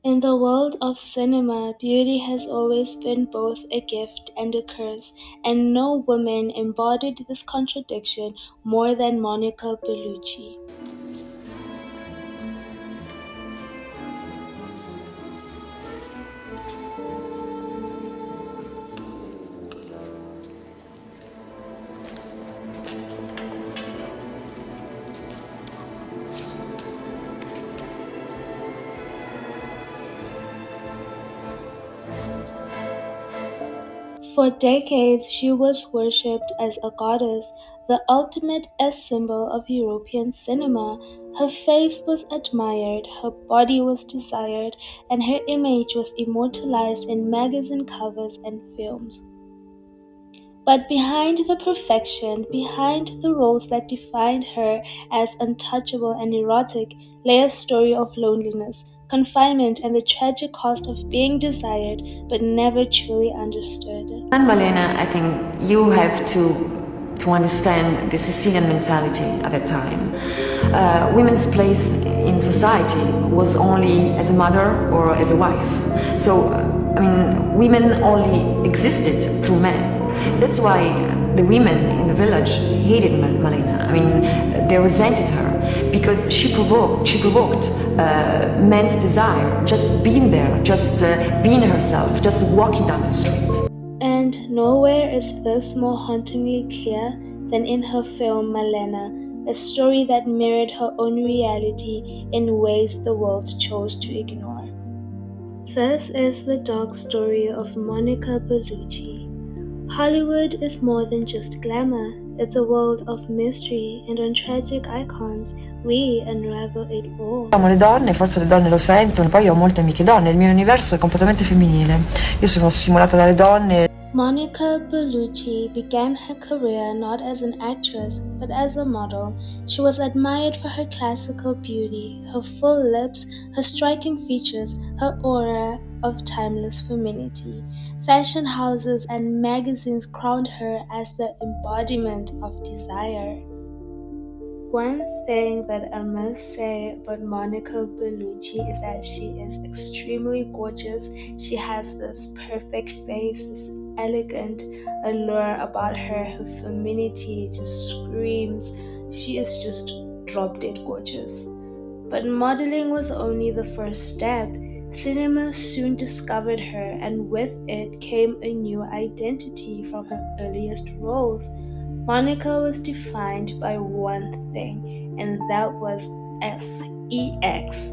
In the world of cinema, beauty has always been both a gift and a curse, and no woman embodied this contradiction more than Monica Bellucci. For decades, she was worshipped as a goddess, the ultimate symbol of European cinema. Her face was admired, her body was desired, and her image was immortalized in magazine covers and films. But behind the perfection, behind the roles that defined her as untouchable and erotic, lay a story of loneliness, confinement, and the tragic cost of being desired but never truly understood. And Malena, I think you have to understand the Sicilian mentality at that time. Women's place in society was only as a mother or as a wife. So, women only existed through men. That's why the women in the village hated Malena. They resented her because she provoked men's desire, just being there, just being herself, just walking down the street. And nowhere is this more hauntingly clear than in her film Malena, a story that mirrored her own reality in ways the world chose to ignore. This is the dark story of Monica Bellucci. Hollywood is more than just glamour. It's a world of mystery, and on tragic icons, we unravel it all. Amo le donne, forse le donne lo sentono, poi ho molte amiche donne, il mio universo è completamente femminile. Io sono stimolata dalle donne. Monica Bellucci began her career not as an actress, but as a model. She was admired for her classical beauty, her full lips, her striking features, her aura of timeless femininity. Fashion houses and magazines crowned her as the embodiment of desire. One thing that I must say about Monica Bellucci is that she is extremely gorgeous. She has this perfect face, this elegant allure about her. Her femininity just screams. She is just drop dead gorgeous. But modeling was only the first step. Cinema soon discovered her, and with it came a new identity from her earliest roles. Monica was defined by one thing, and that was sex.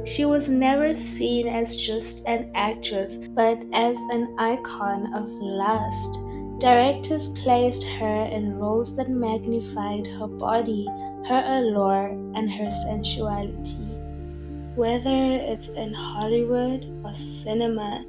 She was never seen as just an actress, but as an icon of lust. Directors placed her in roles that magnified her body, her allure, and her sensuality. Whether it's in Hollywood or cinema,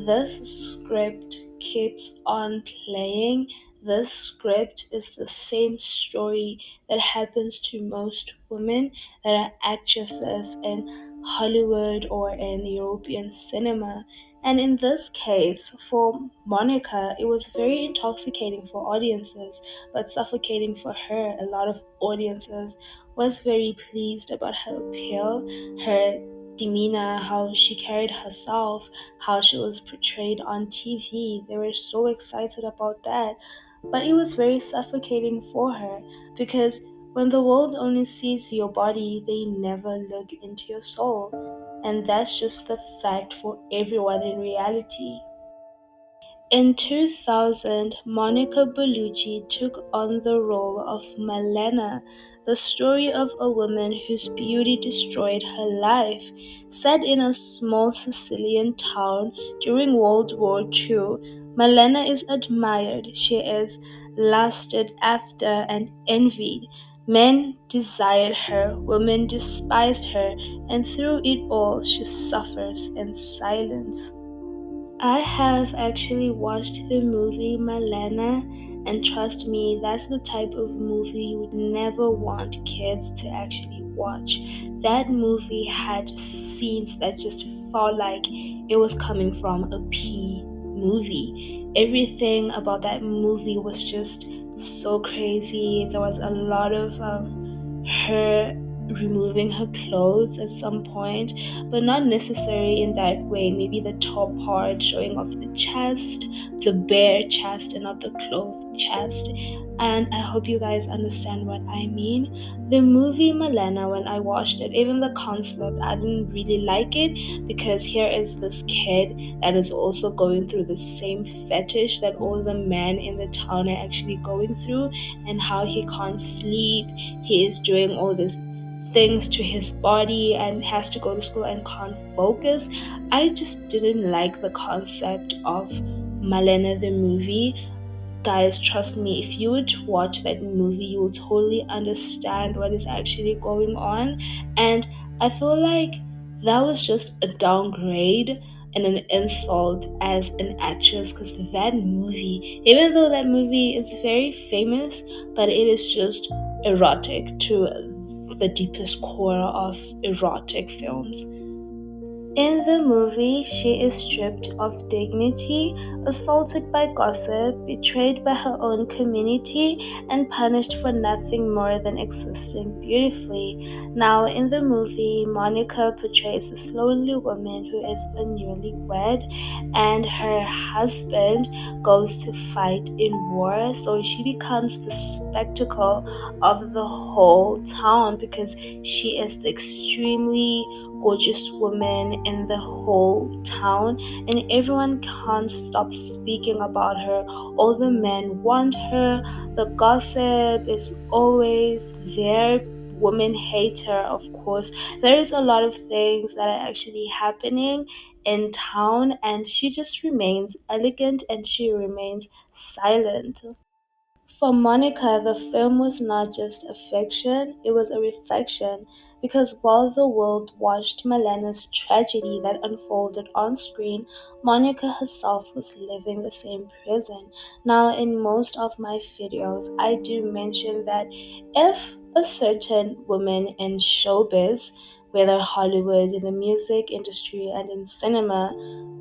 this script keeps on playing. This script is the same story that happens to most women that are actresses in Hollywood or in European cinema. And in this case, for Monica, it was very intoxicating for audiences, but suffocating for her. A lot of audiences was very pleased about her appeal, her demeanor, how she carried herself, how she was portrayed on TV. They were so excited about that. But it was very suffocating for her because when the world only sees your body, they never look into your soul. And that's just the fact for everyone in reality. In 2000, Monica Bellucci took on the role of Malena, the story of a woman whose beauty destroyed her life. Set in a small Sicilian town during World War II, Malena is admired, she is lusted after and envied. Men desired her, women despised her, and through it all she suffers in silence. I have actually watched the movie Malena, and trust me, that's the type of movie you would never want kids to actually watch. That movie had scenes that just felt like it was coming from a P movie. Everything about that movie was just so crazy. There was a lot of her removing her clothes at some point, but not necessarily in that way. Maybe the top part showing off the chest, the bare chest, and not the clothed chest. And I hope you guys understand what I mean. The movie Malena, when I watched it, even the concept, I didn't really like it, because here is this kid that is also going through the same fetish that all the men in the town are actually going through, and how he can't sleep, he is doing all these things to his body and has to go to school and can't focus. I just didn't like the concept of Malena the movie. Guys, trust me, if you would watch that movie, you will totally understand what is actually going on. And I feel like that was just a downgrade and an insult as an actress, because that movie, even though that movie is very famous, but it is just erotic to the deepest core of erotic films. In the movie, she is stripped of dignity, assaulted by gossip, betrayed by her own community, and punished for nothing more than existing beautifully. Now, in the movie, Monica portrays this lonely woman who is a newlywed, and her husband goes to fight in war, so she becomes the spectacle of the whole town, because she is the extremely gorgeous woman in the whole town, and everyone can't stop speaking about her. All the men want her, the gossip is always there, women hate her, of course. There is a lot of things that are actually happening in town, and she just remains elegant and she remains silent. For Monica, the film was not just a fiction, it was a reflection, because while the world watched Malena's tragedy that unfolded on screen, Monica herself was living the same prison. Now, in most of my videos, I do mention that if a certain woman in showbiz, whether Hollywood, in the music industry, and in cinema,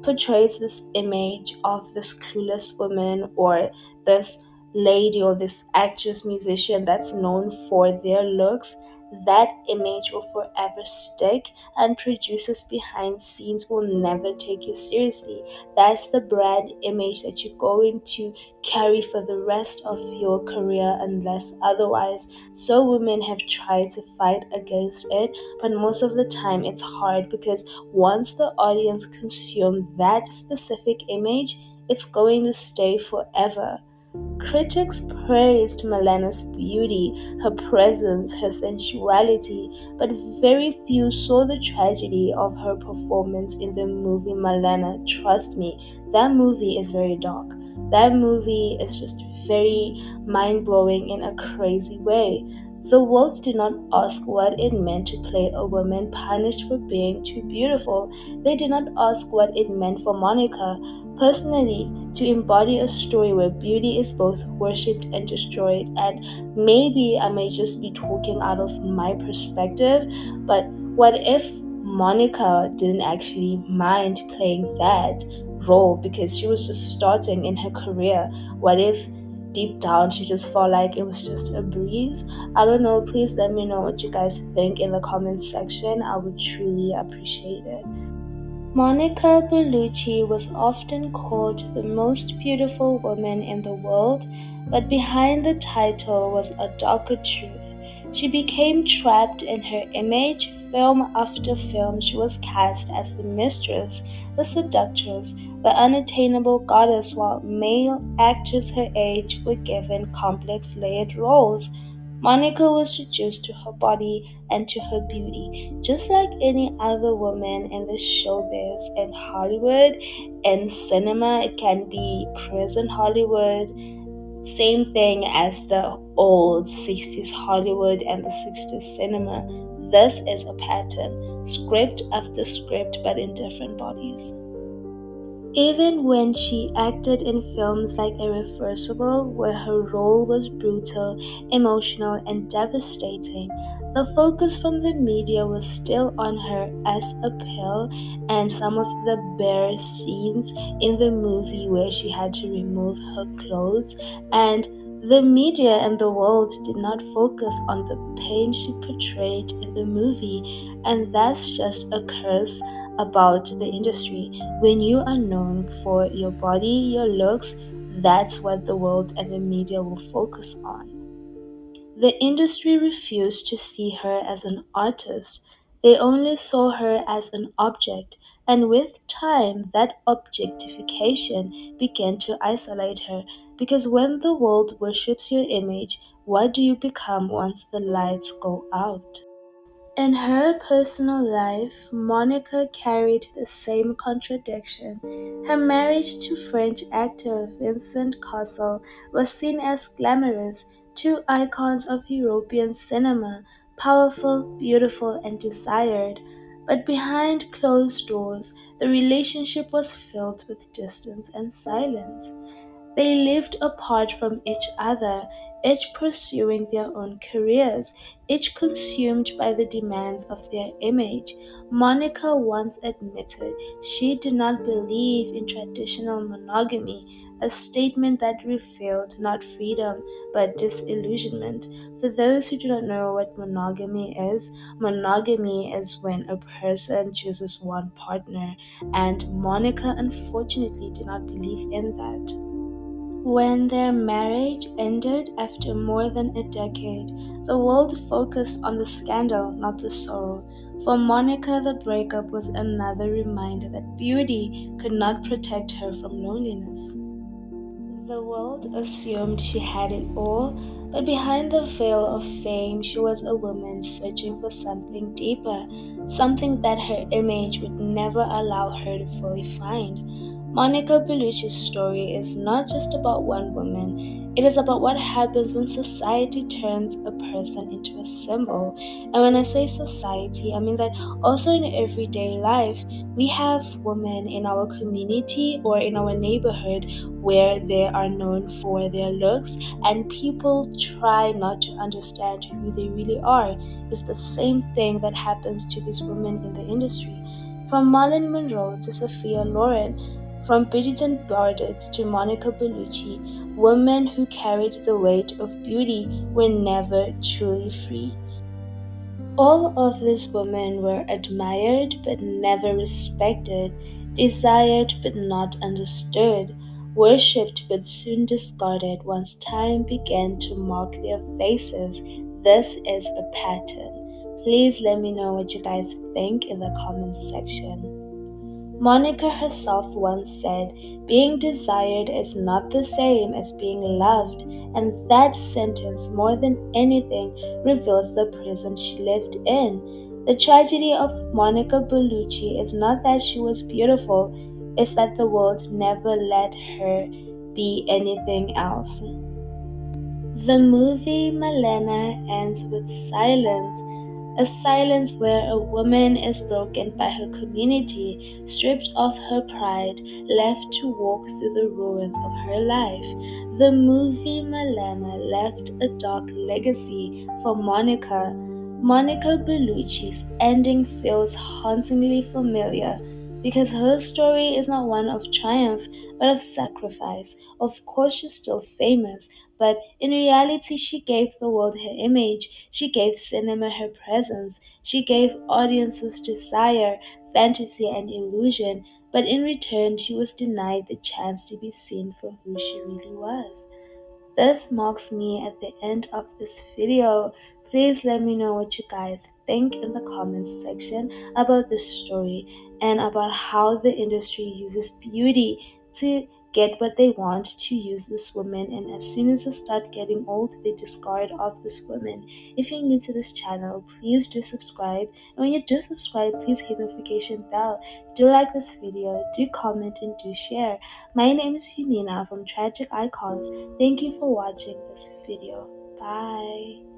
portrays this image of this clueless woman, or this lady, or this actress musician that's known for their looks, that image will forever stick, and producers behind scenes will never take you seriously. That's the brand image that you're going to carry for the rest of your career, unless otherwise. So women have tried to fight against it, but most of the time it's hard, because once the audience consume that specific image, it's going to stay forever. Critics praised Malena's beauty, her presence, her sensuality, but very few saw the tragedy of her performance in the movie Malena. Trust me, that movie is very dark. That movie is just very mind-blowing in a crazy way. The world did not ask what it meant to play a woman punished for being too beautiful. They did not ask what it meant for Monica, personally, to embody a story where beauty is both worshipped and destroyed. And maybe I may just be talking out of my perspective, but what if Monica didn't actually mind playing that role because she was just starting in her career? What if deep down she just felt like it was just a breeze? I don't know. Please let me know what you guys think in the comments section. I would truly appreciate it. Monica Bellucci was often called the most beautiful woman in the world, but behind the title was a darker truth. She became trapped in her image. Film after film, she was cast as the mistress, the seductress, the unattainable goddess, while male actors her age were given complex layered roles. Monica was reduced to her body and to her beauty, just like any other woman in the showbiz. In Hollywood, in cinema, it can be prison Hollywood, same thing as the old 60s Hollywood and the 60s cinema. This is a pattern, script after script, but in different bodies. Even when she acted in films like Irreversible, where her role was brutal, emotional, and devastating, the focus from the media was still on her as a pill, and some of the bare scenes in the movie where she had to remove her clothes, and The media and the world did not focus on the pain she portrayed in the movie, and that's just a curse about the industry. When you are known for your body, your looks, that's what the world and the media will focus on. The industry refused to see her as an artist. They only saw her as an object, and with time, that objectification began to isolate her. Because when the world worships your image, what do you become once the lights go out? In her personal life, Monica carried the same contradiction. Her marriage to French actor Vincent Cassel was seen as glamorous, two icons of European cinema, powerful, beautiful, and desired. But behind closed doors, the relationship was filled with distance and silence. They lived apart from each other, each pursuing their own careers, each consumed by the demands of their image. Monica once admitted she did not believe in traditional monogamy, a statement that revealed not freedom but disillusionment. For those who do not know what monogamy is when a person chooses one partner, and Monica unfortunately did not believe in that. When their marriage ended after more than a decade, the world focused on the scandal, not the sorrow. For Monica, the breakup was another reminder that beauty could not protect her from loneliness. The world assumed she had it all, but behind the veil of fame, she was a woman searching for something deeper, something that her image would never allow her to fully find. Monica Bellucci's story is not just about one woman, it is about what happens when society turns a person into a symbol. And when I say society, I mean that also in everyday life, we have women in our community or in our neighborhood where they are known for their looks, and people try not to understand who they really are. It's the same thing that happens to these women in the industry. From Marilyn Monroe to Sophia Loren, from Bridget Bardot to Monica Bellucci, women who carried the weight of beauty were never truly free. All of these women were admired but never respected, desired but not understood, worshipped but soon discarded once time began to mark their faces. This is a pattern. Please let me know what you guys think in the comments section. Monica herself once said, "Being desired is not the same as being loved," and that sentence, more than anything, reveals the prison she lived in. The tragedy of Monica Bellucci is not that she was beautiful, it's that the world never let her be anything else. The movie Malena ends with silence, a silence where a woman is broken by her community, stripped of her pride, left to walk through the ruins of her life. The movie Malena left a dark legacy for Monica. Monica Bellucci's ending feels hauntingly familiar because her story is not one of triumph but of sacrifice. Of course, she's still famous, but in reality, she gave the world her image, she gave cinema her presence, she gave audiences desire, fantasy, and illusion, but in return, she was denied the chance to be seen for who she really was. This marks me at the end of this video. Please let me know what you guys think in the comments section about this story and about how the industry uses beauty to get what they want, to use this woman, and as soon as they start getting old, they discard of this woman. If you're new to this channel, please do subscribe, and when you do subscribe, please hit the notification bell. Do like this video, do comment, and do share. My name is Yunina from Tragic Icons. Thank you for watching this video. Bye.